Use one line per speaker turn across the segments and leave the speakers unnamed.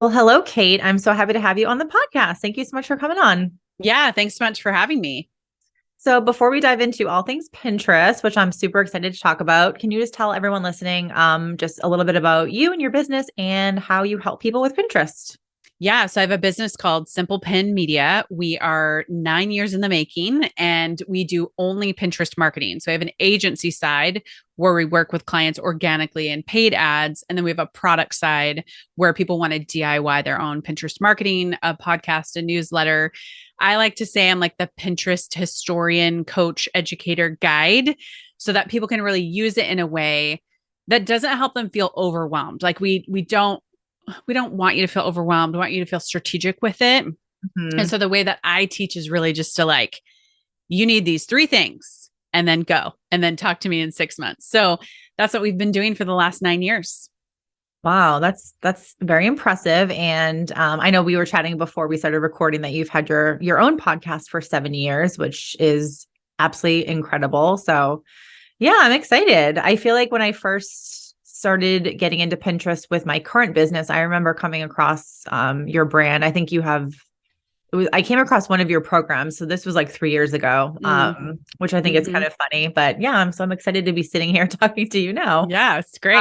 Well, hello, Kate. I'm so happy to have you on the podcast. Thank you so much for coming on.
Yeah, thanks so much for having me.
So, before we dive into all things Pinterest, which I'm super excited to talk about, can you just tell everyone listening just a little bit about you and your business and how you help people with Pinterest?
Yeah, so I have a business called Simple Pin Media. We are 9 years in the making and we do only Pinterest marketing. So I have an agency side where we work with clients organically and paid ads. And then we have a product side where people want to DIY their own Pinterest marketing, a podcast, a newsletter. I like to say I'm like the Pinterest historian, coach, educator, guide so that people can really use it in a way that doesn't help them feel overwhelmed. Like we don't want you to feel overwhelmed. We want you to feel strategic with it. And
Mhm.
so the way that I teach is really just to like, you need these three things and then go and then talk to me in 6 months. So that's what we've been doing for the last 9 years.
Wow, that's very impressive. And I know we were chatting before we started recording that you've had your own podcast for 7 years, which is absolutely incredible. So, yeah, I'm excited. I feel like when I first started getting into Pinterest with my current business, I remember coming across your brand. I think you have I came across one of your programs. So this was like 3 years ago, which I think is
Mm-hmm.
kind of funny. But yeah, I'm excited to be sitting here talking to you now.
Yeah, it's great.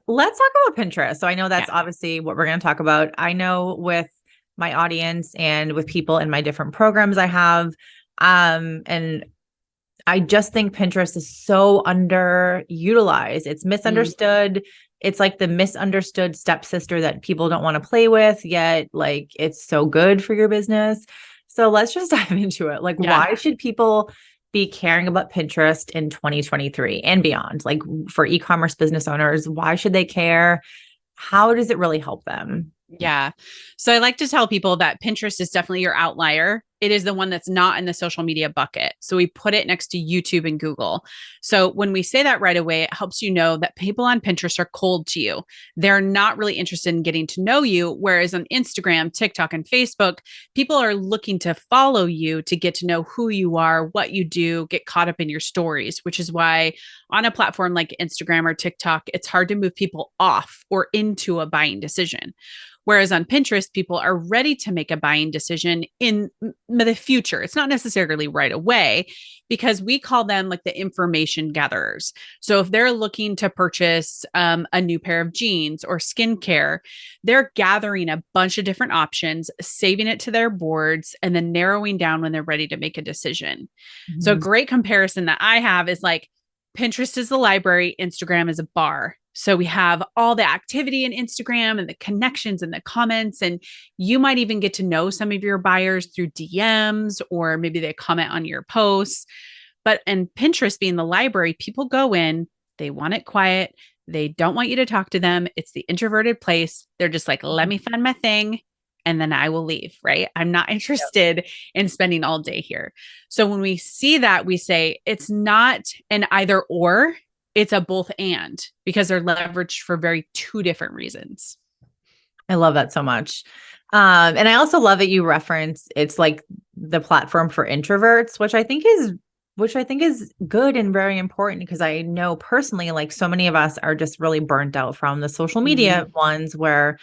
Let's talk about Pinterest. So I know
Yeah.
that's obviously what we're going to talk about. I know with my audience and with people in my different programs I have, and I just think Pinterest is so underutilized. It's
Mm,
misunderstood. It's like the misunderstood stepsister that people don't want to play with, yet like it's so good for your business. So let's just dive into it. Like,
yeah.
why should people be caring about Pinterest in 2023 and beyond? Like for e-commerce business owners, why should they care? How does it really help them?
Yeah. So I like to tell people that Pinterest is definitely your outlier. It is the one that's not in the social media bucket. So we put it next to YouTube and Google. So when we say that right away, it helps you know that people on Pinterest are cold to you. They're not really interested in getting to know you. Whereas on Instagram, TikTok, and Facebook, people are looking to follow you to get to know who you are, what you do, get caught up in your stories, which is why on a platform like Instagram or TikTok, it's hard to move people off or into a buying decision. Whereas on Pinterest, people are ready to make a buying decision in the future. It's not necessarily right away because we call them like the information gatherers. So if they're looking to purchase a new pair of jeans or skincare, they're gathering a bunch of different options, saving it to their boards, and then narrowing down when they're ready to make a decision. So a
Mhm.
great comparison that I have is like Pinterest is the library, Instagram is a bar. So we have all the activity in Instagram and the connections and the comments. And you might even get to know some of your buyers through DMs or maybe they comment on your posts. But in Pinterest being the library, people go in, they want it quiet. They don't want you to talk to them. It's the introverted place. They're just like, let me find my thing and then I will leave, right? I'm not interested in spending all day here. So when we see that, we say it's not an either or, it's a both and because they're leveraged for very two different reasons.
I love that so much. And I also love that you reference it's like the platform for introverts, which I think is good and very important because I know personally, like so many of us are just really burnt out from the social media
Mm,
ones where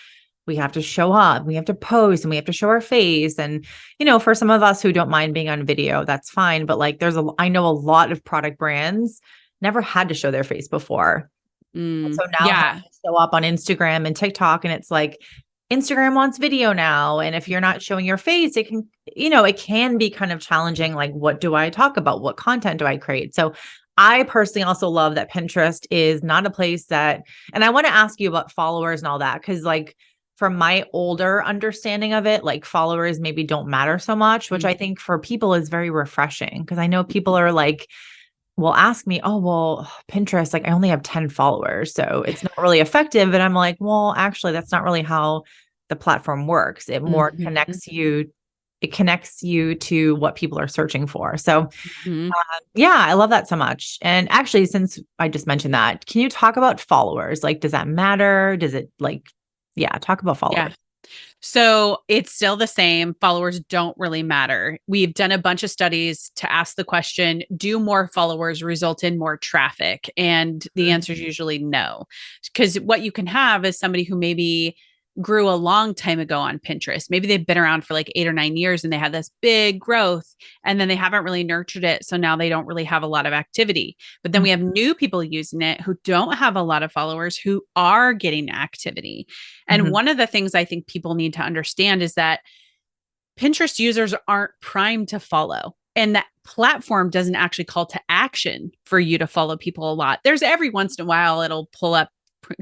we have to show up, we have to post, and we have to show our face. And, for some of us who don't mind being on video, that's fine. But like I know a lot of product brands never had to show their face before. So now having
yeah.
to show up on Instagram and TikTok, and it's like Instagram wants video now. And if you're not showing your face, it can be kind of challenging. Like, what do I talk about? What content do I create? So I personally also love that Pinterest is not a place and I want to ask you about followers and all that. Cause like from my older understanding of it, like followers maybe don't matter so much, which I think for people is very refreshing. Cause I know people are like, will ask me, "Oh, well, Pinterest, like I only have 10 followers, so it's not really effective." And I'm like, "Well, actually, that's not really how the platform works.
Mhm.
It connects you to what people are searching for." So,
Mhm.
yeah, I love that so much. And actually, since I just mentioned that, can you talk about followers? Like, does that matter? Does it like, yeah, talk about
Yeah.
followers.
So it's still the same. Followers don't really matter. We've done a bunch of studies to ask the question, do more followers result in more traffic? And the
Mhm.
answer is usually no. Because what you can have is somebody who maybe grew a long time ago on Pinterest. Maybe they've been around for like 8 or 9 years and they had this big growth and then they haven't really nurtured it. So now they don't really have a lot of activity. But then we have new people using it who don't have a lot of followers who are getting activity. And
Mhm.
one of the things I think people need to understand is that Pinterest users aren't primed to follow. And that platform doesn't actually call to action for you to follow people a lot. There's every once in a while it'll pull up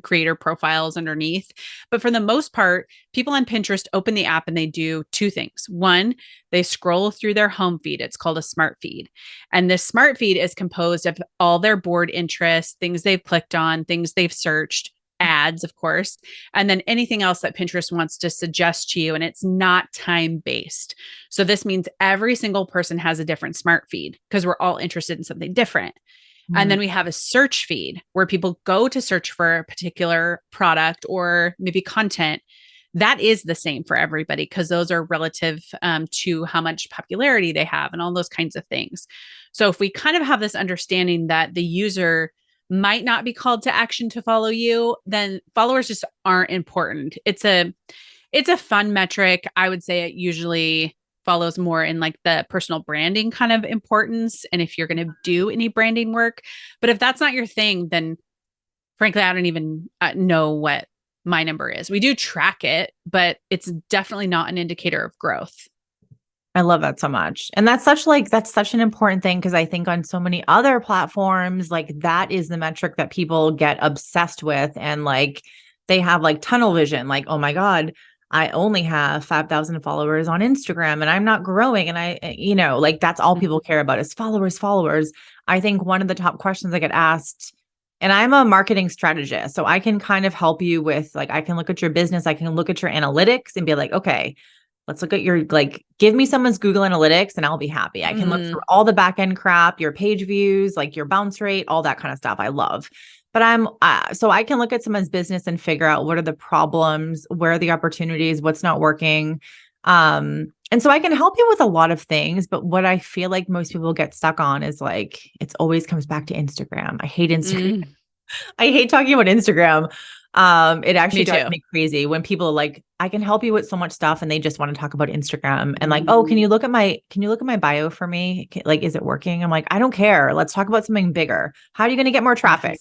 creator profiles underneath. But for the most part, people on Pinterest open the app and they do two things. One, they scroll through their home feed. It's called a smart feed. And this smart feed is composed of all their board interests, things they've clicked on, things they've searched, ads, of course, and then anything else that Pinterest wants to suggest to you. And it's not time based. So this means every single person has a different smart feed because we're all interested in something different. And
Mhm.
then we have a search feed where people go to search for a particular product or maybe content. That is the same for everybody because those are relative to how much popularity they have and all those kinds of things. So if we kind of have this understanding that the user might not be called to action to follow you, then followers just aren't important. It's a fun metric. I would say it usually follows more in like the personal branding kind of importance and if you're going to do any branding work. But if that's not your thing, then frankly, I don't even know what my number is. We do track it, but it's definitely not an indicator of growth.
I love that so much. And that's such an important thing because I think on so many other platforms, like that is the metric that people get obsessed with. And like they have like tunnel vision, like, oh my God, I only have 5,000 followers on Instagram and I'm not growing. And like that's all people care about is followers, followers. I think one of the top questions I get asked, and I'm a marketing strategist, so I can kind of help you with like, I can look at your business, I can look at your analytics and be like, okay, let's look at your like, give me someone's Google Analytics and I'll be happy. I can look through all the back end crap, your page views, like your bounce rate, all that kind of stuff. I love. But so I can look at someone's business and figure out what are the problems, where are the opportunities, what's not working. And so I can help you with a lot of things, but what I feel like most people get stuck on is like, it's always comes back to Instagram. I hate Instagram. I hate talking about Instagram. It actually
Me
drives
too.
me crazy when people are like, I can help you with so much stuff and they just want to talk about Instagram and like, oh, can you look at my bio for me? Like, is it working? I'm like, I don't care. Let's talk about something bigger. How are you going to get more traffic?
Yes.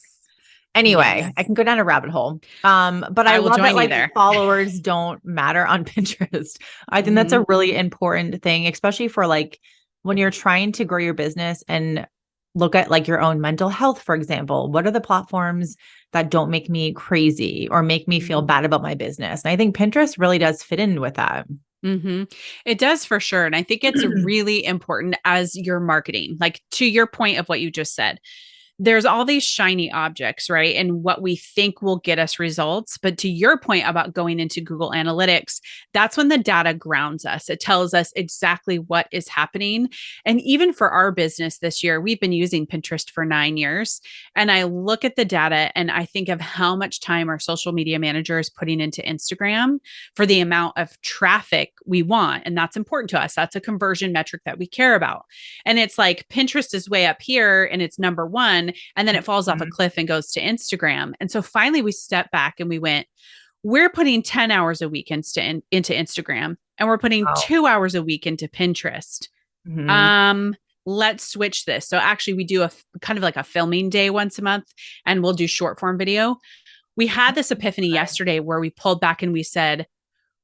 Anyway,
Yes.
I can go down a rabbit hole. But I
I will
love that
join you
like
there.
followers don't matter on Pinterest. I think that's a really important thing, especially for like when you're trying to grow your business and look at like your own mental health, for example. What are the platforms that don't make me crazy or make me feel bad about my business? And I think Pinterest really does fit in with that.
Mm-hmm. It does for sure. And I think it's really important as you're marketing, like to your point of what you just said. There's all these shiny objects, right? And what we think will get us results. But to your point about going into Google Analytics, that's when the data grounds us. It tells us exactly what is happening. And even for our business this year, we've been using Pinterest for 9 years. And I look at the data and I think of how much time our social media manager is putting into Instagram for the amount of traffic we want. And that's important to us. That's a conversion metric that we care about. And it's like Pinterest is way up here and it's number one. And then it falls off a
Mhm.
cliff and goes to Instagram. And so finally we stepped back and we went, we're putting 10 hours a week into Instagram and we're putting
Wow.
2 hours a week into Pinterest.
Mhm.
Um, let's switch this. So actually we do a kind of like a filming day once a month and we'll do short form video. We had this epiphany yesterday where we pulled back and we said,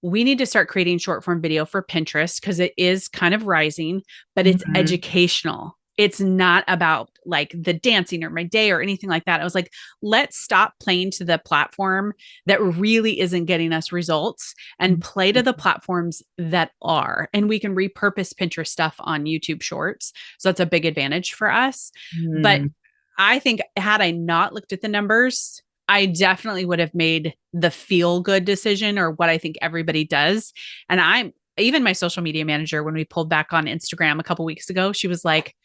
we need to start creating short form video for Pinterest because it is kind of rising, but it's
Mhm.
educational. It's not about like the dancing or my day or anything like that. I was like, let's stop playing to the platform that really isn't getting us results and play to the platforms that are. And we can repurpose Pinterest stuff on YouTube Shorts. So that's a big advantage for us. But
Mhm.
I think had I not looked at the numbers, I definitely would have made the feel good decision or what I think everybody does. And I'm even my social media manager, when we pulled back on Instagram a couple weeks ago, she was like,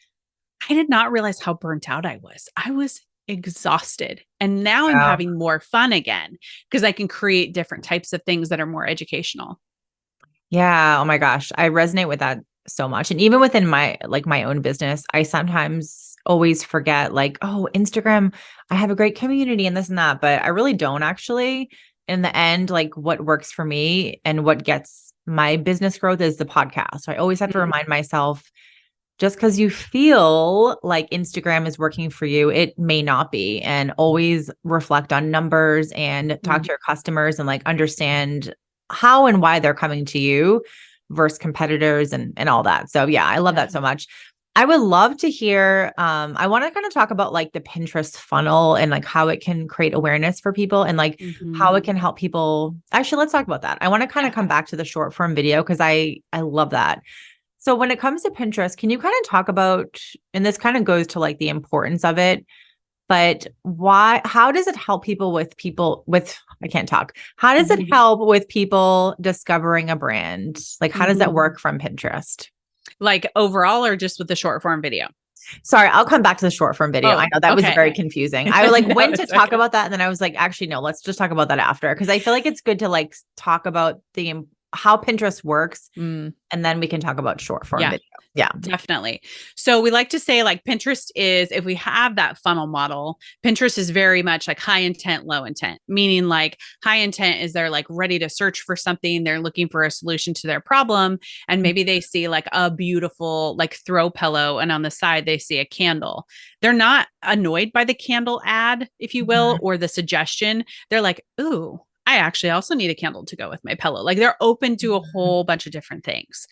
I did not realize how burnt out I was. I was exhausted. And now I'm
Yeah.
having more fun again because I can create different types of things that are more educational.
Yeah. Oh my gosh. I resonate with that so much. And even within my own business, I sometimes always forget like, oh, Instagram, I have a great community and this and that, but I really don't actually. in the end, like what works for me and what gets my business growth is the podcast. So I always have to
Mhm.
remind myself, just because you feel like Instagram is working for you, it may not be. And always reflect on numbers and talk
Mhm.
to your customers and like understand how and why they're coming to you versus competitors and all that. So yeah, I love
Yeah.
that so much. I would love to hear, I want to kind of talk about like the Pinterest funnel and like how it can create awareness for people and like how
Mhm.
it can help people. Actually, let's talk about that. I want to kind
Yeah.
of come back to the short form video because I love that. So when it comes to Pinterest, can you kind of talk about, and this kind of goes to like the importance of it, but how does it help I can't talk. How does it
Mhm.
help with people discovering a brand? Like, how does that
Mhm.
work from Pinterest?
Like overall or just with the short form video?
Sorry, I'll come back to the short form video. I
Oh,
know that was
okay.
very confusing. I like
No,
went to
it's
talk
okay.
about that, and then I was like, actually, no, let's just talk about that after because I feel like it's good to like talk about how Pinterest works,
Mm,
and then we can talk about short form
yeah.
video. Yeah.
Definitely. So we like to say like Pinterest is, if we have that funnel model, Pinterest is very much like high intent, low intent, meaning like high intent is they're like ready to search for something. They're looking for a solution to their problem. And maybe they see like a beautiful like throw pillow and on the side they see a candle. They're not annoyed by the candle ad, if you will,
Mhm.
or the suggestion. They're like, ooh, I actually also need a candle to go with my pillow. Like they're open to a whole bunch of different things.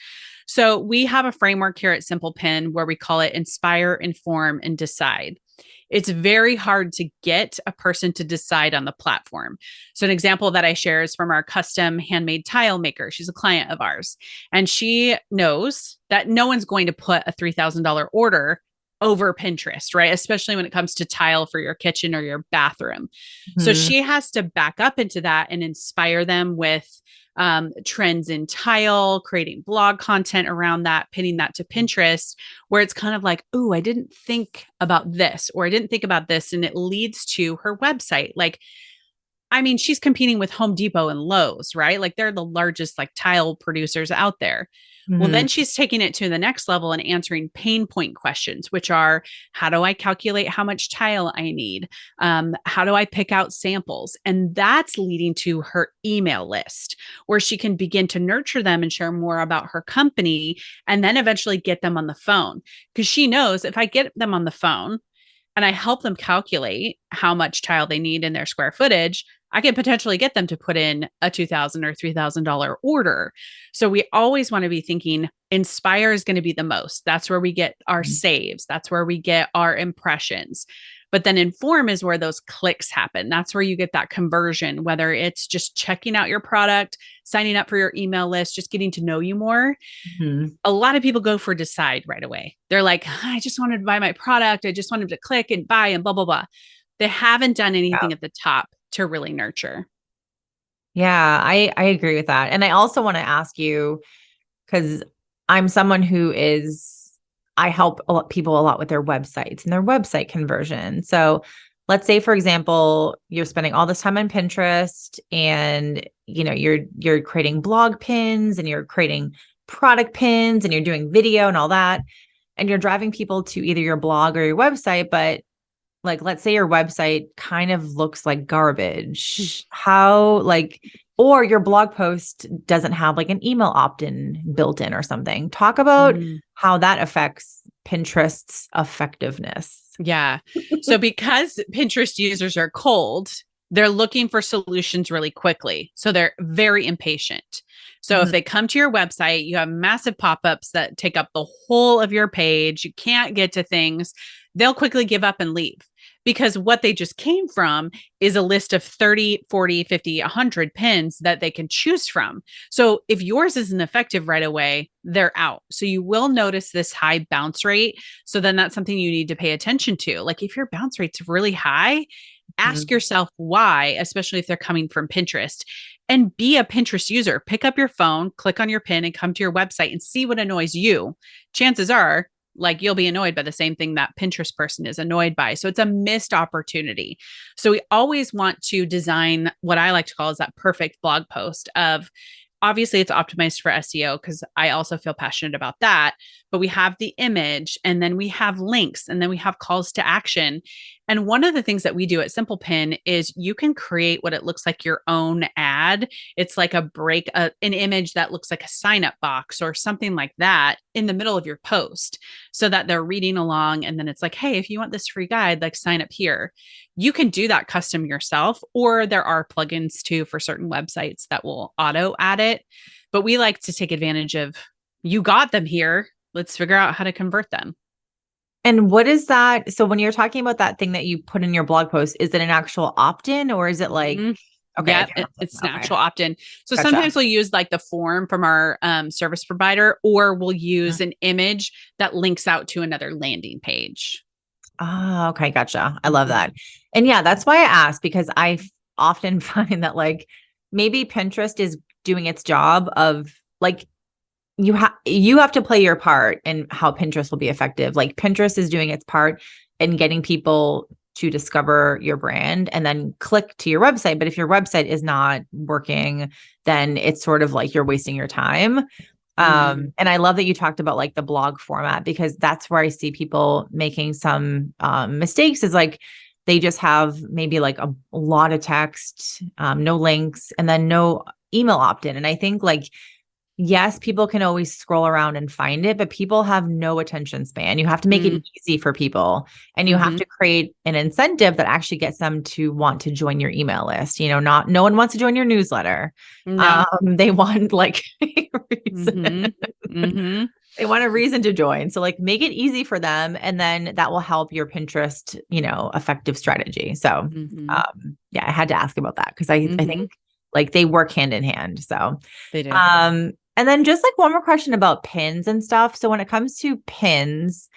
So we have a framework here at Simple Pin where we call it inspire, inform, and decide. It's very hard to get a person to decide on the platform. So, an example that I share is from our custom handmade tile maker. She's a client of ours, and she knows that no one's going to put a $3,000 order over Pinterest, right? Especially when it comes to tile for your kitchen or your bathroom. So,
Mhm.
she has to back up into that and inspire them with trends in tile, creating blog content around that, pinning that to Pinterest, where it's kind of like, oh, I didn't think about this, or I didn't think about this. And it leads to her website. Like, I mean, she's competing with Home Depot and Lowe's, right? Like they're the largest like tile producers out there. Well,
Mhm.
then she's taking it to the next level and answering pain point questions, which are how do I calculate how much tile I need? How do I pick out samples? And that's leading to her email list where she can begin to nurture them and share more about her company and then eventually get them on the phone. Because she knows if I get them on the phone, and I help them calculate how much tile they need in their square footage, I can potentially get them to put in a $2,000 or $3,000 order. So we always want to be thinking inspire is going to be the most. That's where we get our saves. That's where we get our impressions. But then inform is where those clicks happen. That's where you get that conversion, whether it's just checking out your product, signing up for your email list, just getting to know you more.
Mhm.
A lot of people go for decide right away. They're like, I just wanted to buy my product. I just wanted to click and buy and blah, blah, blah. They haven't done
Yeah.
anything at the top to really nurture.
Yeah, I agree with that. And I also want to ask you because I'm someone who is I help people a lot with their websites and their website conversion. So let's say for example, you're spending all this time on Pinterest and you're creating blog pins and you're creating product pins and you're doing video and all that and you're driving people to either your blog or your website, but like let's say your website kind of looks like garbage, how like or your blog post doesn't have like an email opt-in built in or something. Talk about
Mhm.
how that affects Pinterest's effectiveness.
Yeah. So because Pinterest users are cold, they're looking for solutions really quickly. So they're very impatient. So if
Mhm.
they come to your website, you have massive pop ups that take up the whole of your page. You can't get to things. They'll quickly give up and leave because what they just came from is a list of 30, 40, 50, 100 pins that they can choose from. So if yours isn't effective right away, they're out. So you will notice this high bounce rate. So then that's something you need to pay attention to. Like if your bounce rate's really high, ask
Mhm.
yourself why, especially if they're coming from Pinterest, and be a Pinterest user. Pick up your phone, click on your pin, and come to your website and see what annoys you. Chances are, like you'll be annoyed by the same thing that Pinterest person is annoyed by. So it's a missed opportunity. So we always want to design what I like to call is that perfect blog post of obviously it's optimized for SEO because I also feel passionate about that. But we have the image and then we have links and then we have calls to action. And one of the things that we do at Simple Pin is you can create what it looks like your own ad. It's like an image that looks like a sign up box or something like that in the middle of your post so that they're reading along. And then it's like, hey, if you want this free guide, like sign up here. You can do that custom yourself, or there are plugins too for certain websites that will auto add it. But we like to take advantage of you got them here. Let's figure out how to convert them.
And what is that? So when you're talking about that thing that you put in your blog post, is it an actual opt-in or is it like,
Mhm.
okay,
Yeah,
if you're
it's an
okay,
actual opt-in. So
gotcha.
sometimes we'll use like the form from our service provider, or we'll
Mhm.
use an image that links out to another landing page.
Ah, okay, gotcha. I love
Mhm.
that. And yeah, that's why I asked because often find that like maybe Pinterest is doing its job of like you have to play your part in how Pinterest will be effective. Like Pinterest is doing its part in getting people to discover your brand and then click to your website. But if your website is not working, then it's sort of like you're wasting your time.
Mhm.
And I love that you talked about like the blog format because that's where I see people making some mistakes is like they just have maybe like a lot of text, no links, and then no email opt-in. And I think like yes, people can always scroll around and find it, but people have no attention span. You have to make it
Mm.
easy for people and you have
Mhm.
to create an incentive that actually gets them to want to join your email list. Not no one wants to join your newsletter.
No.
They want like a reason.
Mhm. Mhm.
They want a reason to join. So like make it easy for them and then that will help your Pinterest, effective strategy. So
Mhm.
yeah, I had to ask about that because I think
Mhm.
like they work hand in hand. So
They do.
and then just like one more question about pins and stuff. So when it comes to pins,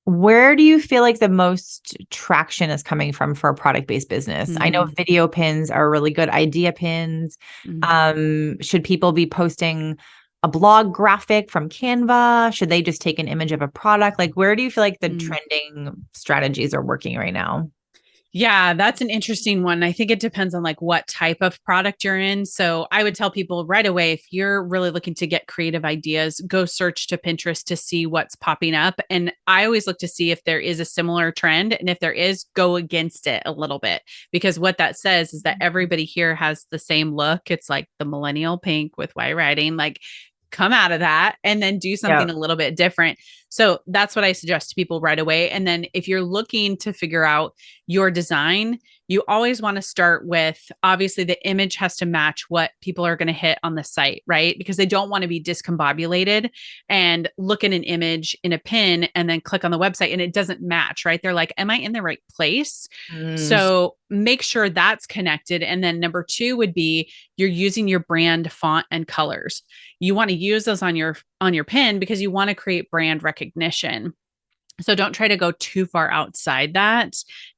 where do you feel like the most traction is coming from for a product-based business? I know
Mm.
video pins are really good idea pins.
Mm.
Should people be posting a blog graphic from Canva? Should they just take an image of a product? Like where do you feel like the
Mm.
trending strategies are working right now?
Yeah, that's an interesting one. I think it depends on like what type of product you're in. So I would tell people right away, if you're really looking to get creative ideas, go search to Pinterest to see what's popping up. And I always look to see if there is a similar trend. And if there is, go against it a little bit. Because what that says is that everybody here has the same look. It's like the millennial pink with white writing. Like come out of that and then do
Yeah.
something a little bit different. So that's what I suggest to people right away. And then if you're looking to figure out your design, you always want to start with obviously the image has to match what people are going to hit on the site, right? Because they don't want to be discombobulated and look at an image in a pin and then click on the website and it doesn't match, right? They're like, am I in the right place?
Mm,
So make sure that's connected. And then number two would be you're using your brand font and colors. You want to use those on your pin because you want to create brand recognition. So don't try to go too far outside that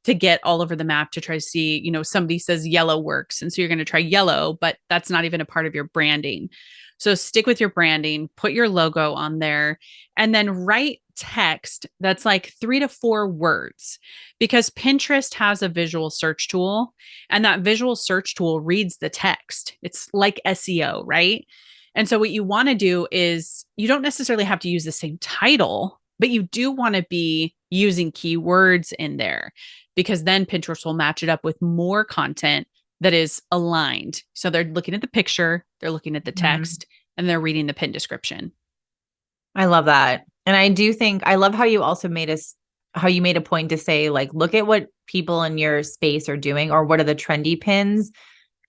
to get all over the map to try to see, somebody says yellow works. And so you're going to try yellow, but that's not even a part of your branding. So stick with your branding, put your logo on there, and then write text that's like 3 to 4 words because Pinterest has a visual search tool and that visual search tool reads the text. It's like SEO, right? And so what you want to do is you don't necessarily have to use the same title, but you do want to be using keywords in there because then Pinterest will match it up with more content that is aligned. So they're looking at the picture, they're looking at the
mhm.
text, and they're reading the pin description.
I love that. And I do think I love how you also how you made a point to say, like, look at what people in your space are doing or what are the trendy pins,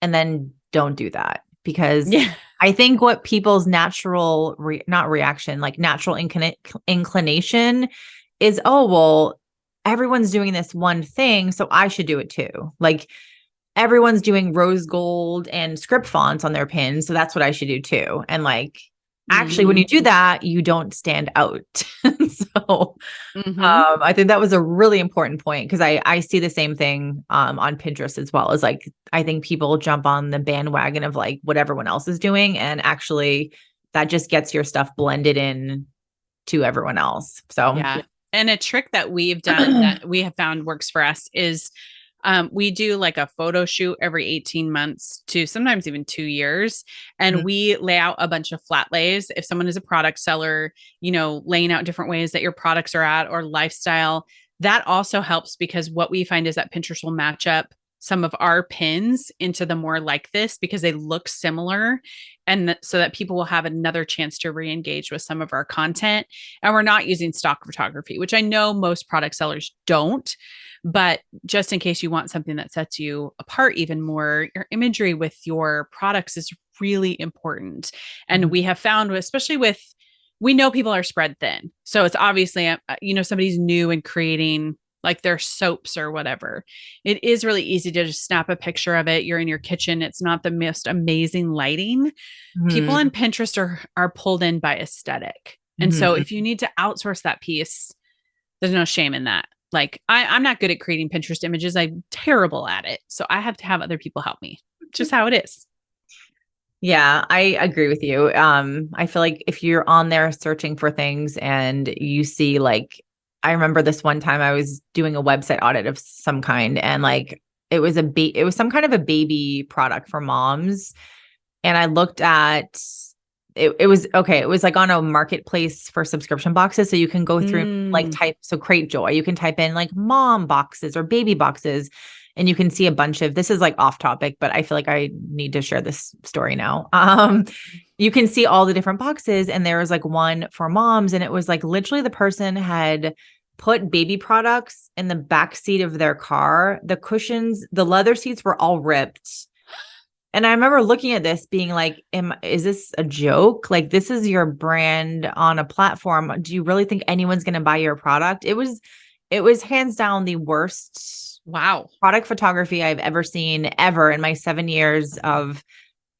and then don't do that. Because
Yeah.
I think what people's natural, not reaction, like natural inclination is, oh, well, everyone's doing this one thing. So I should do it too. Like, everyone's doing rose gold and script fonts on their pins, so that's what I should do too. And like actually when
Mm-hmm.
you do that, you don't stand out. So
Mm-hmm.
I think that was a really important point because I see the same thing on Pinterest as well as like I think people jump on the bandwagon of like what everyone else is doing and actually that just gets your stuff blended in to everyone else. So
Yeah. And a trick that we've done that we have found works for us is we do like a photo shoot every 18 months to sometimes even 2 years. And
Mhm.
we lay out a bunch of flat lays. If someone is a product seller, laying out different ways that your products are at or lifestyle, that also helps because what we find is that Pinterest will match up some of our pins into the more like this because they look similar. And so that people will have another chance to re-engage with some of our content. And we're not using stock photography, which I know most product sellers don't. But just in case you want something that sets you apart even more, your imagery with your products is really important. And we have found, especially with, we know people are spread thin. So it's obviously, somebody's new and creating like their soaps or whatever. It is really easy to just snap a picture of it. You're in your kitchen. It's not the most amazing lighting. People on Pinterest are pulled in by aesthetic. And so if you need to outsource that piece, there's no shame in that. Like I'm not good at creating Pinterest images. I'm terrible at it. So I have to have other people help me. Just how it is.
Yeah, I agree with you. I feel like if you're on there searching for things and you see like, I remember this one time I was doing a website audit of some kind, and like it was some kind of a baby product for moms. And I looked at it, it was okay. It was like on a marketplace for subscription boxes. So you can go through like Crate Joy, you can type in like mom boxes or baby boxes, and you can see a bunch of, this is like off topic, but I feel like I need to share this story now. You can see all the different boxes, and there was like one for moms, and it was like literally the person had put baby products in the back seat of their car. The cushions, the leather seats were all ripped. And I remember looking at this being like, is this a joke? Like, this is your brand on a platform. Do you really think anyone's going to buy your product? It was hands down the worst product photography I've ever seen ever in my 7 years of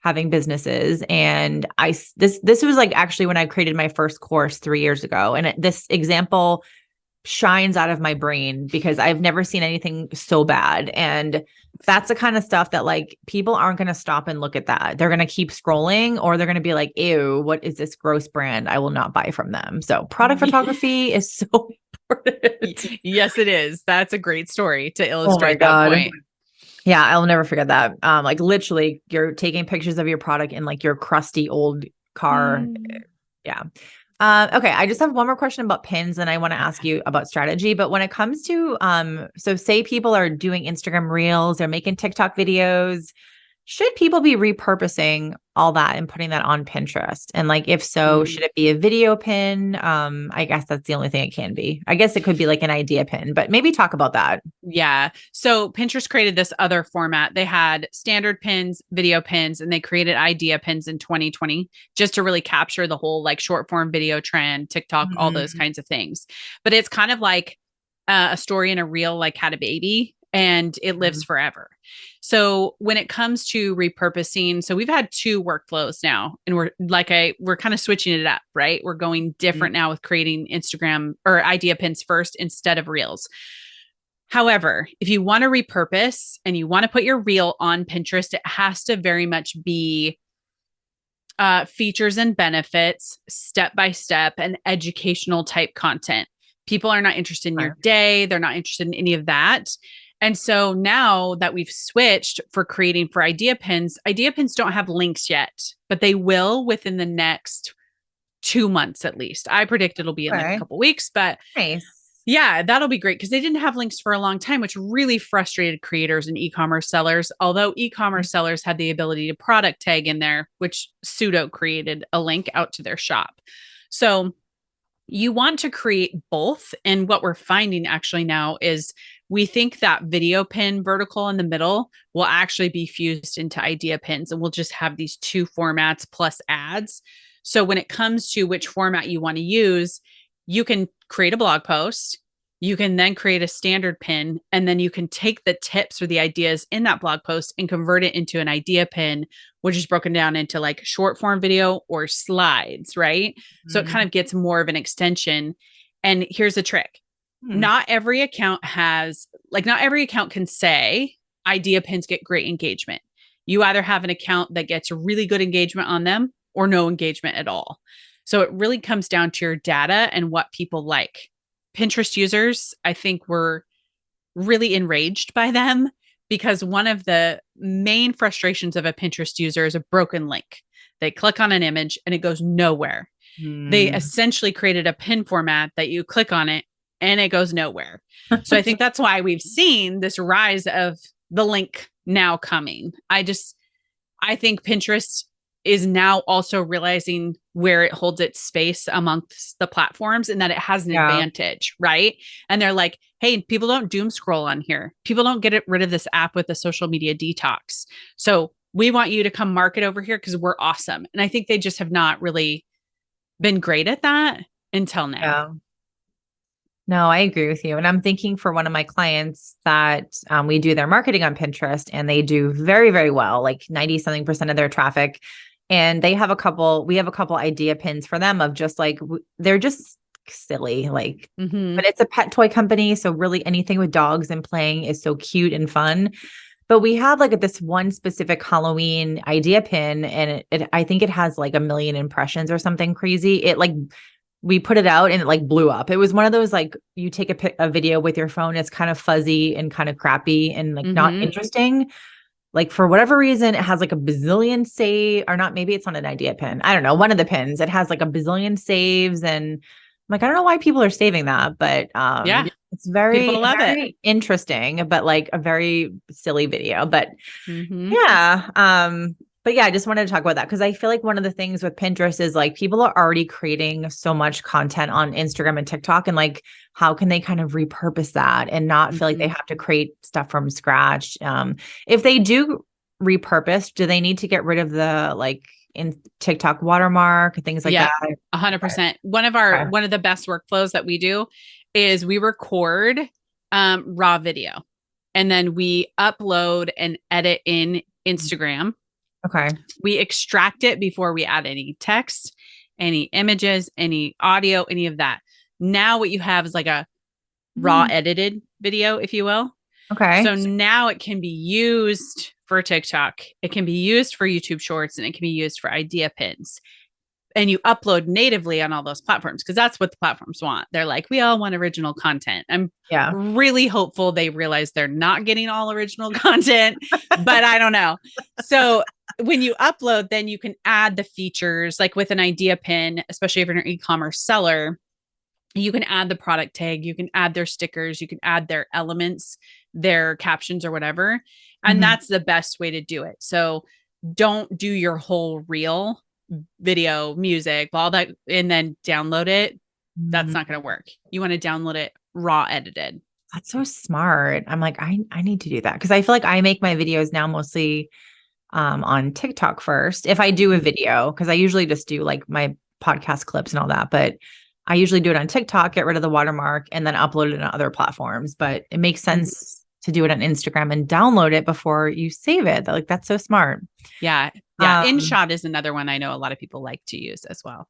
having businesses. And this was like actually when I created my first course 3 years ago. And this example shines out of my brain because I've never seen anything so bad. And that's the kind of stuff that like people aren't going to stop and look at that. They're going to keep scrolling, or they're going to be like, ew, what is this gross brand? I will not buy from them. So product photography is so important.
Yes, it is. That's a great story to
Oh my
illustrate that
God.
point.
Yeah, I'll never forget that. Like literally you're taking pictures of your product in like your crusty old car. Yeah. Okay. I just have one more question about pins, and I want to ask you about strategy. But when it comes to, so say people are doing Instagram reels, they're making TikTok videos, should people be repurposing all that and putting that on Pinterest? And like, if so, should it be a video pin? I guess that's the only thing it can be. I guess it could be like an idea pin, but maybe talk about that.
Yeah. So Pinterest created this other format. They had standard pins, video pins, and they created idea pins in 2020 just to really capture the whole like short form video trend, TikTok, all those kinds of things. But it's kind of like a story in a reel, like had a baby, and it lives forever. So when it comes to repurposing, so we've had two workflows now, and we're kind of switching it up, right? We're going different now with creating Instagram or idea pins first instead of reels. However, if you want to repurpose and you want to put your reel on Pinterest, it has to very much be features and benefits, step by step, and educational type content. People are not interested in your day. They're not interested in any of that. And so now that we've switched for creating for idea pins don't have links yet, but they will within the next 2 months at least. I predict it'll be in like a couple weeks, but
Nice.
yeah, that'll be great because they didn't have links for a long time, which really frustrated creators and e-commerce sellers. Although e-commerce sellers had the ability to product tag in there, which pseudo created a link out to their shop. So you want to create both. And what we're finding actually now is we think that video pin vertical in the middle will actually be fused into idea pins, and we'll just have these two formats plus ads. So when it comes to which format you want to use, you can create a blog post. You can then create a standard pin, and then you can take the tips or the ideas in that blog post and convert it into an idea pin, which is broken down into like short form video or slides, right? So it kind of gets more of an extension. And here's the trick. Not every account can say idea pins get great engagement. You either have an account that gets really good engagement on them or no engagement at all. So it really comes down to your data and what people like. Pinterest users, I think, were really enraged by them because one of the main frustrations of a Pinterest user is a broken link. They click on an image and it goes nowhere. They essentially created a pin format that you click on it and it goes nowhere. So I think that's why we've seen this rise of the link now coming. I think Pinterest is now also realizing where it holds its space amongst the platforms and that it has an advantage, right? And they're like, hey, people don't doom scroll on here. People don't get rid of this app with a social media detox. So we want you to come market over here because we're awesome. And I think they just have not really been great at that until now.
Yeah. No, I agree with you. And I'm thinking for one of my clients that we do their marketing on Pinterest and they do very, very well, like 90 something percent of their traffic. And we have a couple idea pins for them of just like, they're just silly, like, but it's a pet toy company. So really anything with dogs and playing is so cute and fun. But we have like this one specific Halloween idea pin and I think it has like 1 million impressions or something crazy. It like, we put it out and it like blew up. It was one of those, like you take a video with your phone, it's kind of fuzzy and kind of crappy and like not interesting. Like for whatever reason, it has like a bazillion save or not. Maybe it's on an idea pin. I don't know. One of the pins, it has like a bazillion saves. And I'm like, I don't know why people are saving that, but
yeah,
it's very,
people love
very
it.
interesting, but like a very silly video, but yeah. But yeah, I just wanted to talk about that because I feel like one of the things with Pinterest is like people are already creating so much content on Instagram and TikTok. And like, how can they kind of repurpose that and not feel like they have to create stuff from scratch? If they do repurpose, do they need to get rid of the like in TikTok watermark, things like that?
100%. One of the best workflows that we do is we record raw video and then we upload and edit in Instagram.
Okay.
We extract it before we add any text, any images, any audio, any of that. Now what you have is like a raw edited video, if you will.
Okay.
So now it can be used for TikTok. It can be used for YouTube Shorts and it can be used for idea pins. And you upload natively on all those platforms because that's what the platforms want. They're like, we all want original content. I'm really hopeful they realize they're not getting all original content, but I don't know. So when you upload, then you can add the features like with an idea pin, especially if you're an e-commerce seller, you can add the product tag, you can add their stickers, you can add their elements, their captions or whatever. And that's the best way to do it. So don't do your whole reel video, music, all that, and then download it. That's not going to work. You want to download it raw edited.
That's so smart. I'm like, I need to do that because I feel like I make my videos now mostly on TikTok first. If I do a video, because I usually just do like my podcast clips and all that, but I usually do it on TikTok, get rid of the watermark, and then upload it on other platforms. But it makes sense to do it on Instagram and download it before you save it. Like that's so smart.
Yeah. Yeah. InShot is another one I know a lot of people like to use as well.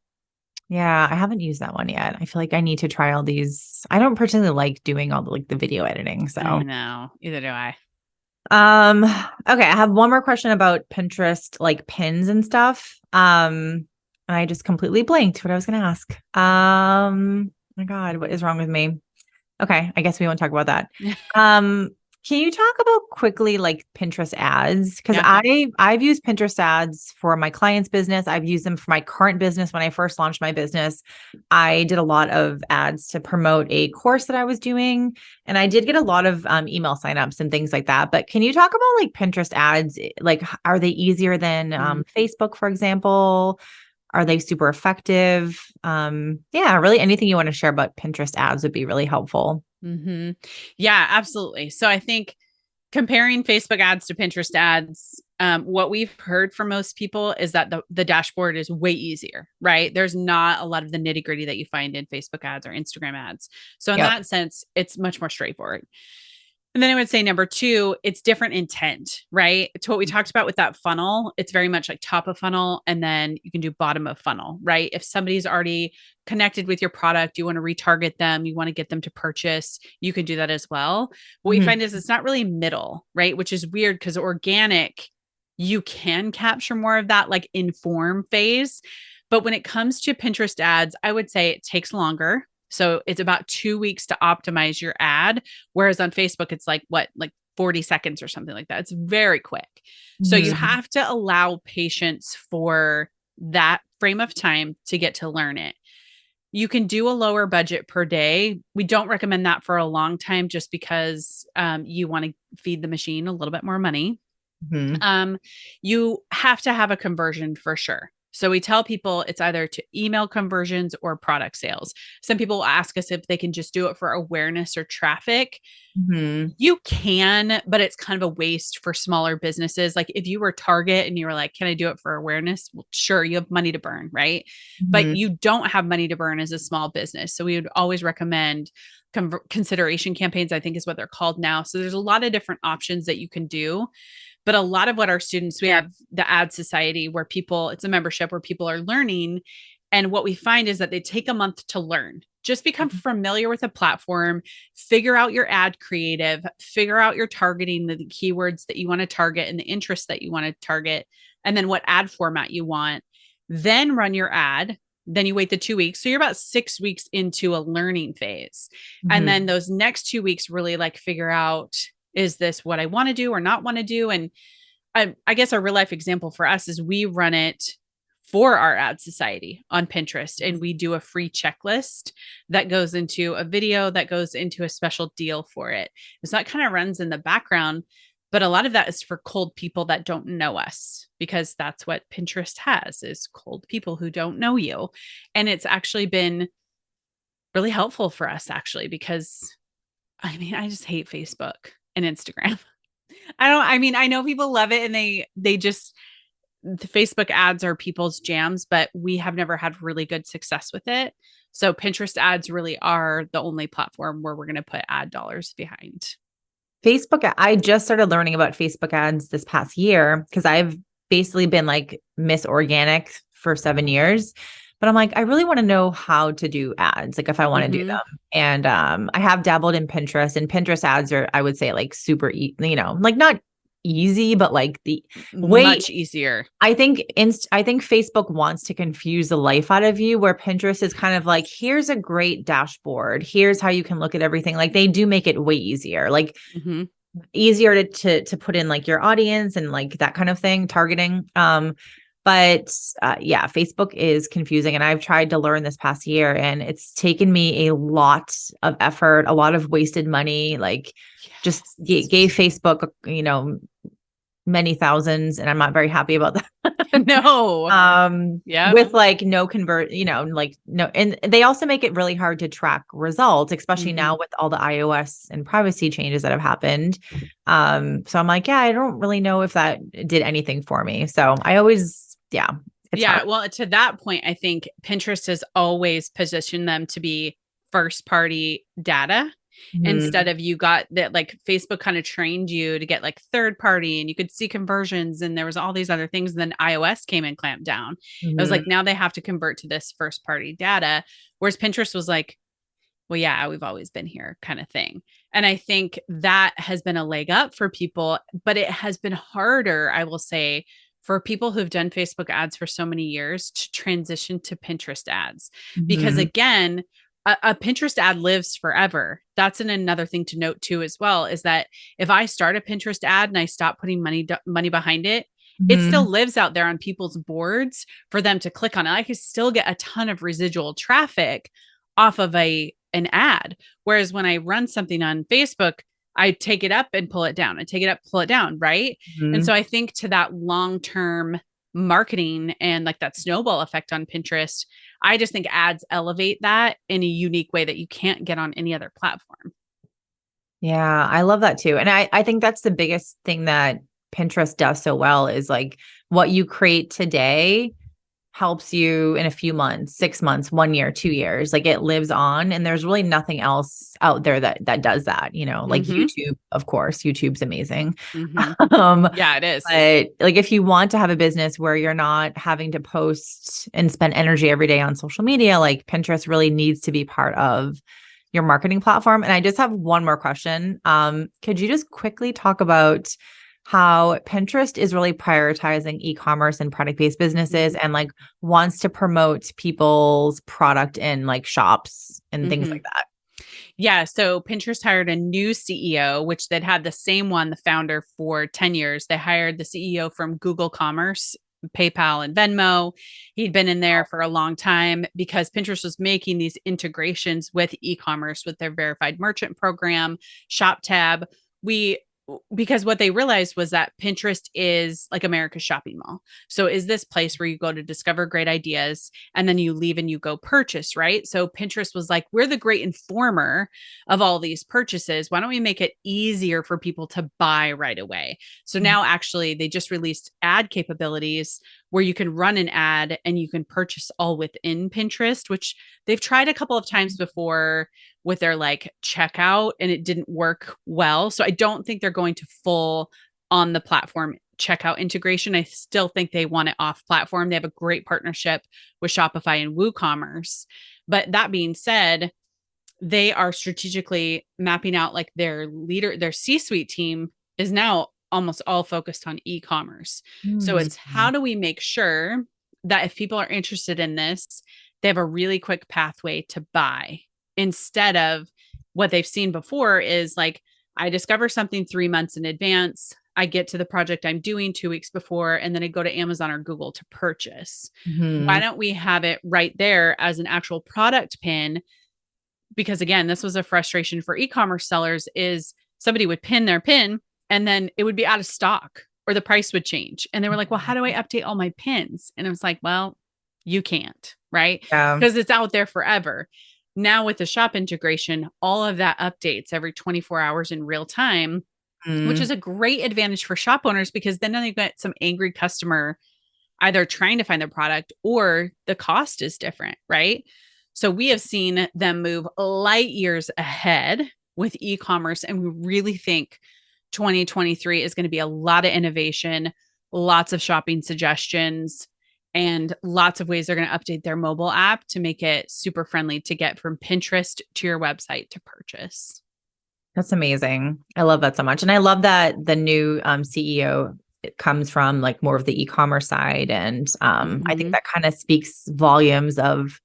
Yeah, I haven't used that one yet. I feel like I need to try all these. I don't particularly like doing all the video editing. So
no, either do I.
Okay, I have one more question about Pinterest, like pins and stuff. And I just completely blanked what I was gonna ask. My God, what is wrong with me? Okay, I guess we won't talk about that. Can you talk about quickly like Pinterest ads? Because I've used Pinterest ads for my client's business. I've used them for my current business. When I first launched my business, I did a lot of ads to promote a course that I was doing. And I did get a lot of email signups and things like that. But can you talk about like Pinterest ads? Like, are they easier than Facebook, for example? Are they super effective? Yeah, really anything you want to share about Pinterest ads would be really helpful.
Yeah, absolutely. So I think comparing Facebook ads to Pinterest ads, what we've heard from most people is that the dashboard is way easier, right? There's not a lot of the nitty gritty that you find in Facebook ads or Instagram ads. So in that sense, it's much more straightforward. And then I would say number two, it's different intent, right? To what we talked about with that funnel, it's very much like top of funnel and then you can do bottom of funnel, right? If somebody's already connected with your product, you want to retarget them, you want to get them to purchase, you can do that as well. What we find is it's not really middle, right? Which is weird because organic, you can capture more of that like inform phase. But when it comes to Pinterest ads, I would say it takes longer. So it's about 2 weeks to optimize your ad. Whereas on Facebook, it's like 40 seconds or something like that. It's very quick. So you have to allow patience for that frame of time to get to learn it. You can do a lower budget per day. We don't recommend that for a long time just because you want to feed the machine a little bit more money.
Mhm.
You have to have a conversion for sure. So we tell people it's either to email conversions or product sales. Some people ask us if they can just do it for awareness or traffic.
Mhm.
You can, but it's kind of a waste for smaller businesses. Like if you were Target and you were like, can I do it for awareness? Well, sure, you have money to burn, right? But
Mhm.
you don't have money to burn as a small business. So we would always recommend consideration campaigns, I think is what they're called now. So there's a lot of different options that you can do. But a lot of what our students, we have the Ad Society where people, it's a membership where people are learning. And what we find is that they take a month to learn. Just become familiar with a platform, figure out your ad creative, figure out your targeting, the keywords that you want to target and the interests that you want to target, and then what ad format you want. Then run your ad. Then you wait the 2 weeks. So you're about 6 weeks into a learning phase. And then
Mhm.
those next 2 weeks really like figure out, is this what I want to do or not want to do? And I guess a real life example for us is we run it for our ad society on Pinterest, and we do a free checklist that goes into a video that goes into a special deal for it. So that kind of runs in the background, but a lot of that is for cold people that don't know us, because that's what Pinterest has, is cold people who don't know you. And it's actually been really helpful for us actually, because I mean, I just hate Facebook and Instagram. I mean, I know people love it and they just, the Facebook ads are people's jams, but we have never had really good success with it. So Pinterest ads really are the only platform where we're going to put ad dollars behind.
Facebook, I just started learning about Facebook ads this past year because I've basically been like Miss Organic for 7 years. But I'm like, I really want to know how to do ads, like if I want to do
Mm-hmm.
them. And I have dabbled in Pinterest, and Pinterest ads are, I would say, like super, like not easy, but like the way
Much easier.
I think Facebook wants to confuse the life out of you, where Pinterest is kind of like, here's a great dashboard. Here's how you can look at everything. Like they do make it way easier. Like
Mm-hmm.
easier to put in like your audience and like that kind of thing, targeting. But yeah, Facebook is confusing, and I've tried to learn this past year, and it's taken me a lot of effort, a lot of wasted money. Like just
Yes.
gave Facebook, many thousands, and I'm not very happy about that.
No. Yep.
With like no convert, like no, and they also make it really hard to track results, especially
Mm-hmm.
now with all the iOS and privacy changes that have happened. So I'm like, yeah, I don't really know if that did anything for me. So I always, yeah, it's hard.
Yeah. Well, to that point, I think Pinterest has always positioned them to be first party data, instead
Mhm.
of, you got that, like Facebook kind of trained you to get like third party and you could see conversions and there was all these other things. And then iOS came and clamped down. It was
Mhm.
like, now they have to convert to this first party data. Whereas Pinterest was like, well, yeah, we've always been here kind of thing. And I think that has been a leg up for people, but it has been harder, I will say, for people who've done Facebook ads for so many years to transition to Pinterest ads. Because
Mhm.
again, a Pinterest ad lives forever. That's another thing to note too, as well, is that if I start a Pinterest ad and I stop putting money behind it, it still
Mhm.
lives out there on people's boards for them to click on it. I can still get a ton of residual traffic off of an ad. Whereas when I run something on Facebook, I take it up and pull it down. I take it up, pull it down, right? And so
Mhm.
I think to that long-term marketing and like that snowball effect on Pinterest, I just think ads elevate that in a unique way that you can't get on any other platform.
Yeah, I love that too. And I think that's the biggest thing that Pinterest does so well is like what you create today helps you in a few months, 6 months, 1 year, 2 years. Like it lives on, and there's really nothing else out there that does that. Like
Mm-hmm.
YouTube, of course, YouTube's amazing.
Mm-hmm.
Um,
Yeah, it is.
but like if you want to have a business where you're not having to post and spend energy every day on social media, like Pinterest really needs to be part of your marketing platform. And I just have one more question. Could you just quickly talk about how Pinterest is really prioritizing e-commerce and product-based businesses and like wants to promote people's product in like shops and things
Mm-hmm.
like that?
Yeah. So Pinterest hired a new CEO, which they'd had the same one, the founder, for 10 years. They hired the CEO from Google Commerce PayPal and Venmo. He'd been in there for a long time because Pinterest was making these integrations with e-commerce with their verified merchant program, Shop Tab. We because what they realized was that Pinterest is like America's shopping mall. So is this place where you go to discover great ideas and then you leave and you go purchase, right? So Pinterest was like, we're the great informer of all these purchases. Why don't we make it easier for people to buy right away? So now actually they just released ad capabilities where you can run an ad and you can purchase all within Pinterest, which they've tried a couple of times before with their like checkout and it didn't work well. So I don't think they're going to full on the platform checkout integration. I still think they want it off platform. They have a great partnership with Shopify and WooCommerce. But that being said, they are strategically mapping out like their C-suite team is now almost all focused on e-commerce. So it's how do we make sure that if people are interested in this, they have a really quick pathway to buy instead of what they've seen before is like, I discover something 3 months in advance. I get to the project I'm doing 2 weeks before, and then I go to Amazon or Google to purchase. Why don't we have it right there as an actual product pin? Because again, this was a frustration for e-commerce sellers is somebody would pin their pin and then it would be out of stock or the price would change. And they were like, well, how do I update all my pins? And it was like, well, you can't, right?
Yeah.
Because it's out there forever. Now with the shop integration, all of that updates every 24 hours in real time, which is a great advantage for shop owners because then they get some angry customer either trying to find their product or the cost is different, right? So we have seen them move light years ahead with e-commerce. And we really think 2023 is going to be a lot of innovation, lots of shopping suggestions, and lots of ways they're going to update their mobile app to make it super friendly to get from Pinterest to your website to purchase.
That's amazing. I love that so much. And I love that the new CEO it comes from like more of the e-commerce side. And I think that kind of speaks volumes of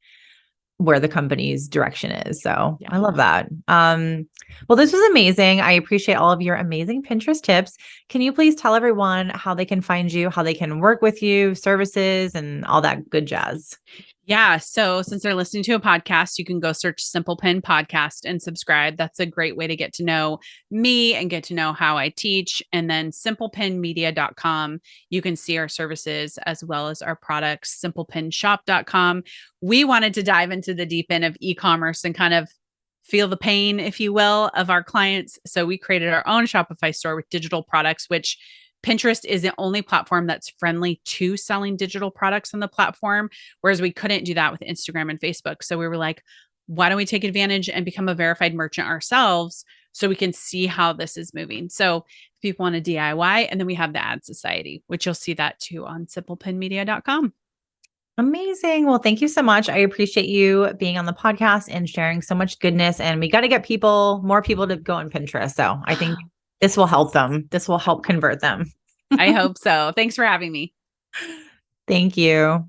where the company's direction is. So I love that. Well, this was amazing. I appreciate all of your amazing Pinterest tips. Can you please tell everyone how they can find you, how they can work with you, services, and all that good jazz?
Yeah. So since they're listening to a podcast, you can go search Simple Pin Podcast and subscribe. That's a great way to get to know me and get to know how I teach. And then simplepinmedia.com, you can see our services as well as our products, simplepinshop.com. We wanted to dive into the deep end of e-commerce and kind of feel the pain, if you will, of our clients. So we created our own Shopify store with digital products, which Pinterest is the only platform that's friendly to selling digital products on the platform, whereas we couldn't do that with Instagram and Facebook. So we were like, why don't we take advantage and become a verified merchant ourselves so we can see how this is moving? So if people want to DIY, and then we have the Ad Society, which you'll see that too on simplepinmedia.com.
Amazing. Well, thank you so much. I appreciate you being on the podcast and sharing so much goodness. And we got to get more people to go on Pinterest. So I think this will help them. This will help convert them.
I hope so. Thanks for having me.
Thank you.